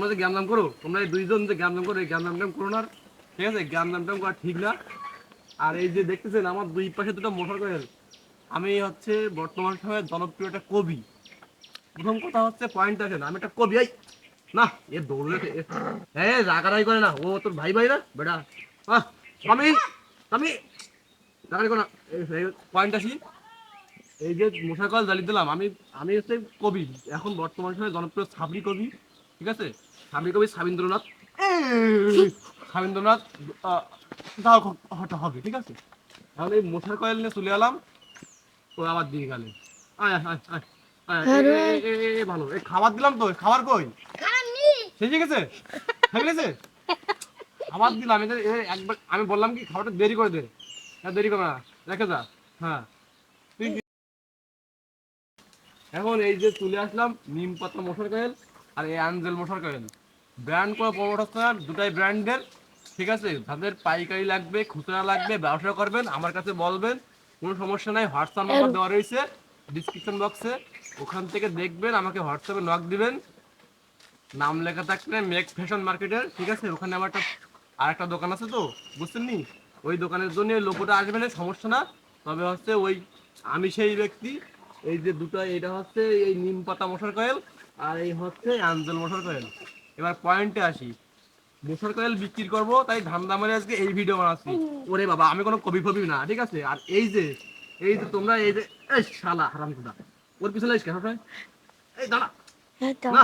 তোমরা যে জ্ঞান দাম করো, তোমরা এই দুইজন যে জ্ঞান দাম করো, এই জ্ঞান দাম করো না, ঠিক আছে? জ্ঞান দাম করা ঠিক না। আর এই যে দেখতেছেন আমার দুই পাশে দুটো মোটর কয়েল, আমি হচ্ছে বর্তমান সময়ে জনপ্রিয় একটা কবি। প্রথম কথা হচ্ছে পয়েন্ট আছে না, আমি একটা কবি। এই না, এ দৌড়লে হ্যাঁ রাগারাগি করে না, ও তোর ভাই ভাই না বেটা। আমি আমি রাগারাগি করে না, পয়েন্ট আসি। এই যে মশার কয়েল জ্বালিয়ে দিলাম, আমি আমি হচ্ছে কবি এখন বর্তমান সময়ে জনপ্রিয় সাবরি কবি, ঠিক আছে? সাবরি কবি সাবীন্দ্রনাথ, সাবীন্দ্রনাথ দাও হতে হবে, ঠিক আছে? তাহলে এই মশার কয়েল নিয়ে চলে এলাম, ও আবার দিয়ে গেলে আয় আয় আয় আয়, ভালো এই খাবার দিলাম তো, খাবার কই শেষে গেছে, হয়ে গেছে? খাবার দিলাম এদের একবার, আমি বললাম কি খাবারটা দেরি করে দে, দেরি করে না, রেখে যা। হ্যাঁ তুই এখন এই যে চলে আসলাম নিম পাতা মশার কয়েল আর এই অ্যাঞ্জেল মশার কয়েল, ব্র্যান্ড করে প্রমোট হচ্ছে না, দুটাই ব্র্যান্ডের, ঠিক আছে? যাদের পাইকারি লাগবে, খুচরা লাগবে, ব্যবসা করবেন আমার কাছে বলবেন, কোনো সমস্যা নাই। হোয়াটসঅ্যাপ নাম্বার দেওয়া রয়েছে ডিসক্রিপশন বক্সে, ওখান থেকে দেখবেন, আমাকে হোয়াটসঅ্যাপে নক দিবেন, নাম লেখা থাকলে মেক ফ্যাশন মার্কেটের, ঠিক আছে? ওখানে আমার একটা আরেকটা দোকান আছে তো, বুঝছেন নি? ওই দোকানের জন্য ওই লোকটা আসবে না, সমস্যা না। তবে হচ্ছে ওই আমি সেই ব্যক্তি, এই যে দুটো, এটা হচ্ছে এই নিম পাতা মশার কয়েল আর এই হচ্ছে অ্যাঞ্জেল মশার কয়েল। এবার পয়েন্টে আসি, মশার কয়েল বিক্রি করবো তাই ধান্দা মারে আজকে এই ভিডিও বানাচ্ছি। ওরে বাবা, আমি কোনো কবি ফবি না, ঠিক আছে? আর এই যে তোমরা এই যে, এই শালা হারামখোদা, ওর পিছনে কেন? এই দাঁড়া না,